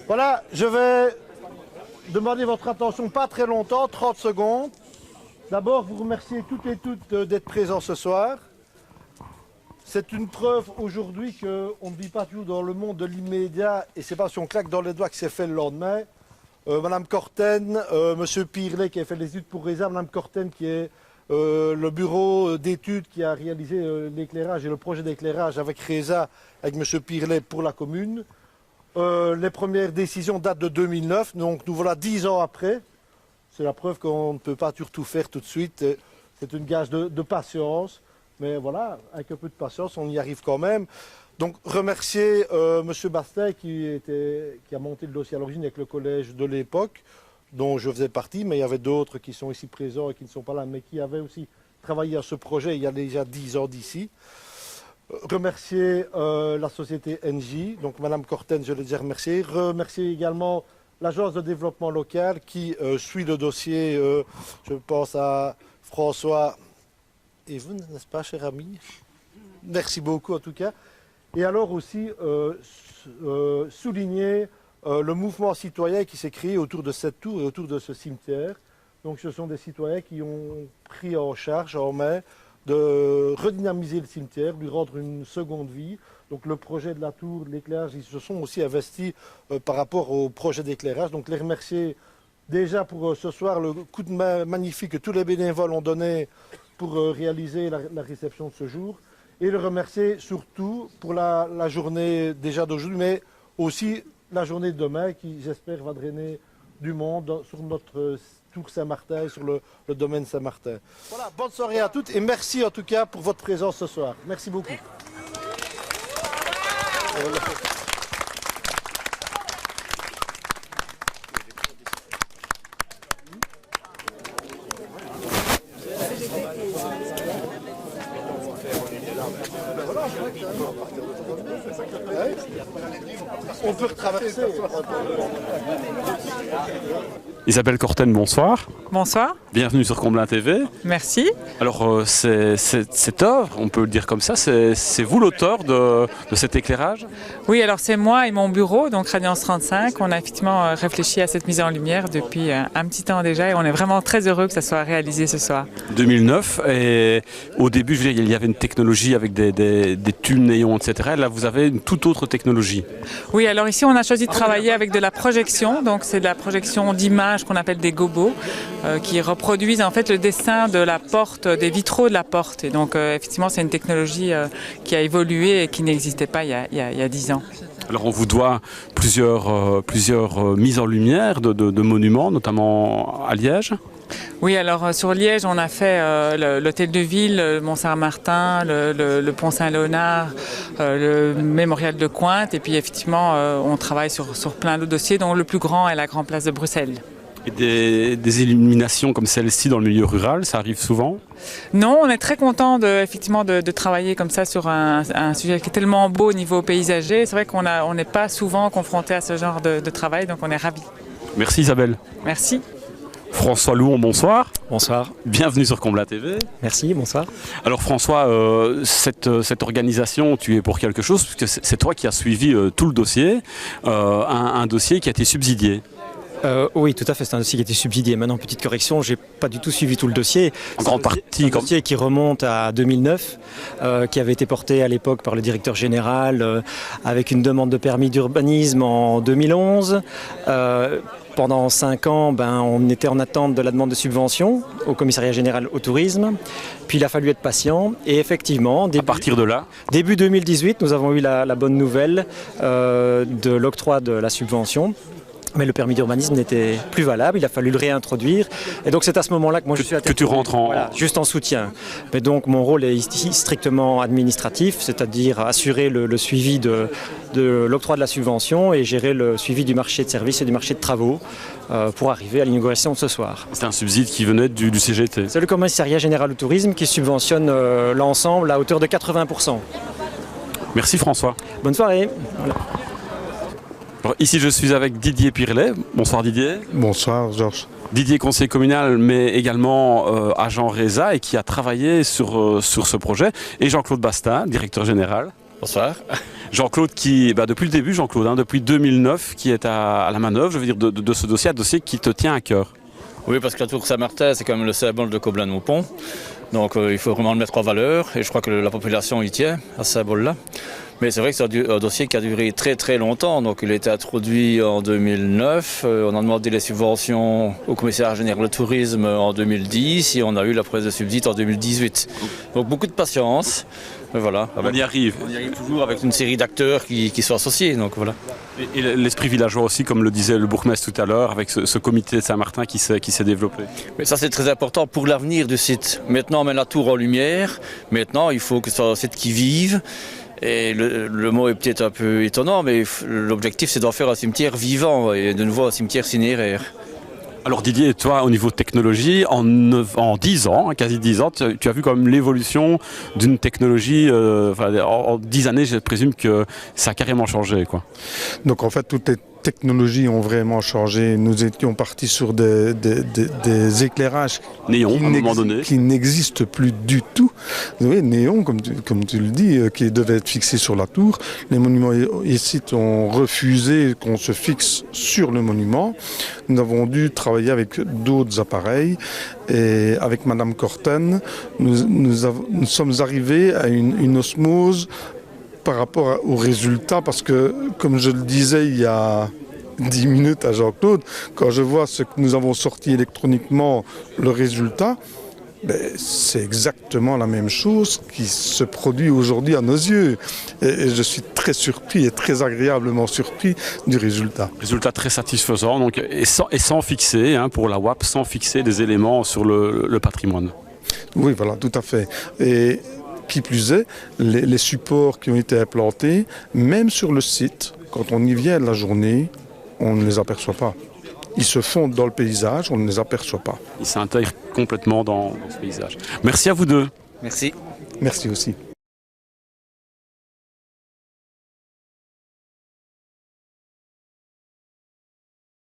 Voilà, je vais demander votre attention pas très longtemps, 30 secondes. D'abord, vous remercier toutes et toutes d'être présents ce soir. C'est une preuve aujourd'hui qu'on ne vit pas toujours dans le monde de l'immédiat et c'est pas si on claque dans les doigts que c'est fait le lendemain. Madame Corten, Monsieur Pirlet qui a fait les études pour RESA, Madame Corten qui est le bureau d'études qui a réalisé l'éclairage et le projet d'éclairage avec RESA, avec Monsieur Pirlet pour la commune. Les premières décisions datent de 2009, donc nous voilà 10 ans après. C'est la preuve qu'on ne peut pas toujours tout faire tout de suite. C'est une gage de patience. Mais voilà, avec un peu de patience, on y arrive quand même. Donc remercier M. Bastin qui a monté le dossier à l'origine avec le collège de l'époque, dont je faisais partie, mais il y avait d'autres qui sont ici présents et qui ne sont pas là, mais qui avaient aussi travaillé à ce projet il y a déjà 10 ans d'ici. Remercier la société NJ, donc Mme Corten, je l'ai déjà remercié. Remercier également l'agence de développement local qui suit le dossier, je pense à François et vous, n'est-ce pas, cher ami? Merci beaucoup en tout cas. Et alors aussi souligner le mouvement citoyen qui s'est créé autour de cette tour et autour de ce cimetière. Donc ce sont des citoyens qui ont pris en charge, en main, de redynamiser le cimetière, lui rendre une seconde vie. Donc le projet de la tour, l'éclairage, ils se sont aussi investis par rapport au projet d'éclairage. Donc les remercier déjà pour ce soir, le coup de main magnifique que tous les bénévoles ont donné pour réaliser la réception de ce jour. Et le remercier surtout pour la journée déjà d'aujourd'hui, mais aussi la journée de demain qui, j'espère, va drainer du monde sur notre tour Saint-Martin, sur le domaine Saint-Martin. Voilà, bonne soirée à toutes et merci en tout cas pour votre présence ce soir. Merci beaucoup. On peut retraverser. Isabelle Corten, bonsoir. Bonsoir. Bienvenue sur Comblain TV. Merci. Alors, cette œuvre, on peut le dire comme ça, c'est vous l'auteur de cet éclairage? Oui, alors c'est moi et mon bureau, donc Radiance 35. On a effectivement réfléchi à cette mise en lumière depuis un petit temps déjà et on est vraiment très heureux que ça soit réalisé ce soir. 2009, et au début, je veux dire, il y avait une technologie avec des tubes néons, etc. Là, vous avez une toute autre technologie. Oui, alors ici, on a choisi de travailler avec de la projection. Donc, c'est de la projection d'images qu'on appelle des gobos, qui reproduisent en fait le dessin de la porte, des vitraux de la porte. Et donc, effectivement, c'est une technologie qui a évolué et qui n'existait pas il y a 10 ans. Alors, on vous doit plusieurs mises en lumière de monuments, notamment à Liège. Oui, alors sur Liège, on a fait l'hôtel de ville, le Mont-Saint-Martin, le Pont Saint-Léonard, le mémorial de Cointe, et puis effectivement, on travaille sur plein d'autres dossiers, dont le plus grand est la Grande Place de Bruxelles. Et des illuminations comme celle-ci dans le milieu rural, ça arrive souvent? Non, on est très content effectivement de travailler comme ça sur un sujet qui est tellement beau au niveau paysager. C'est vrai qu'on n'est pas souvent confronté à ce genre de travail, donc on est ravis. Merci Isabelle. Merci. François Louon, bonsoir. Bonsoir. Bienvenue sur Comblain TV. Merci, bonsoir. Alors François, cette organisation, tu es pour quelque chose, puisque c'est toi qui as suivi tout le dossier, un dossier qui a été subsidié. Oui, tout à fait, c'est un dossier qui a été subsidié. Maintenant, petite correction, j'ai pas du tout suivi tout le dossier. En grande partie. C'est un dossier qui remonte à 2009, qui avait été porté à l'époque par le directeur général, avec une demande de permis d'urbanisme en 2011. Pendant 5 ans, on était en attente de la demande de subvention au commissariat général au tourisme. Puis il a fallu être patient. Et effectivement, à partir de là, début 2018, nous avons eu la bonne nouvelle de l'octroi de la subvention. Mais le permis d'urbanisme n'était plus valable, il a fallu le réintroduire. Et donc c'est à ce moment-là que moi je suis que tu rentres juste en soutien. Mais donc mon rôle est ici strictement administratif, c'est-à-dire assurer le suivi de l'octroi de la subvention et gérer le suivi du marché de services et du marché de travaux pour arriver à l'inauguration de ce soir. C'est un subside qui venait du CGT. C'est le commissariat général au tourisme qui subventionne l'ensemble à hauteur de 80%. Merci François. Bonne soirée. Voilà. Alors, ici, je suis avec Didier Pirlet. Bonsoir Didier. Bonsoir Georges. Didier, conseiller communal, mais également agent RESA et qui a travaillé sur ce projet. Et Jean-Claude Bastin, directeur général. Bonsoir. Jean-Claude qui, depuis le début, Jean-Claude, depuis 2009, qui est à la manœuvre, je veux dire, de ce dossier, un dossier qui te tient à cœur. Oui, parce que la tour Saint-Martin, c'est quand même le symbole de Coblin-Montpont. Donc il faut vraiment le mettre en valeur et je crois que la population y tient à ce symbole-là. Mais c'est vrai que c'est un dossier qui a duré très très longtemps. Donc il a été introduit en 2009. On a demandé les subventions au commissaire général du tourisme en 2010 et on a eu la presse de subsides en 2018. Donc beaucoup de patience. Mais voilà, On y arrive. On y arrive toujours avec une série d'acteurs qui sont associés. Donc voilà. Et l'esprit villageois aussi, comme le disait le bourgmestre tout à l'heure, avec ce comité de Saint-Martin qui s'est développé. Mais ça c'est très important pour l'avenir du site. Maintenant on met la tour en lumière. Maintenant il faut que ce soit un site qui vive. Et le mot est peut-être un peu étonnant, mais l'objectif c'est d'en faire un cimetière vivant et de nouveau un cimetière cinéraire. Alors Didier, toi au niveau technologie, en 10 ans, quasi 10 ans, tu as vu quand même l'évolution d'une technologie, en 10 années je présume que ça a carrément changé, quoi. Donc en fait toutes les technologies ont vraiment changé. Nous étions partis sur des éclairages Néon, à un moment donné. Qui n'existent plus du tout. Vous voyez, néon, comme tu le dis, qui devait être fixé sur la tour. Les monuments ici ont refusé qu'on se fixe sur le monument. Nous avons dû travailler avec d'autres appareils. Et avec Madame Corten, nous sommes arrivés à une osmose par rapport aux résultats, parce que, comme je le disais il y a 10 minutes à Jean-Claude, quand je vois ce que nous avons sorti électroniquement, le résultat, c'est exactement la même chose qui se produit aujourd'hui à nos yeux. Et je suis très surpris et très agréablement surpris du résultat. Résultat très satisfaisant, donc, et sans fixer, pour la WAP, sans fixer des éléments sur le patrimoine. Oui, voilà, tout à fait. Et qui plus est, les supports qui ont été implantés, même sur le site, quand on y vient de la journée, on ne les aperçoit pas. Ils se fondent dans le paysage, on ne les aperçoit pas. Ils s'intègrent complètement dans ce paysage. Merci à vous deux. Merci. Merci aussi.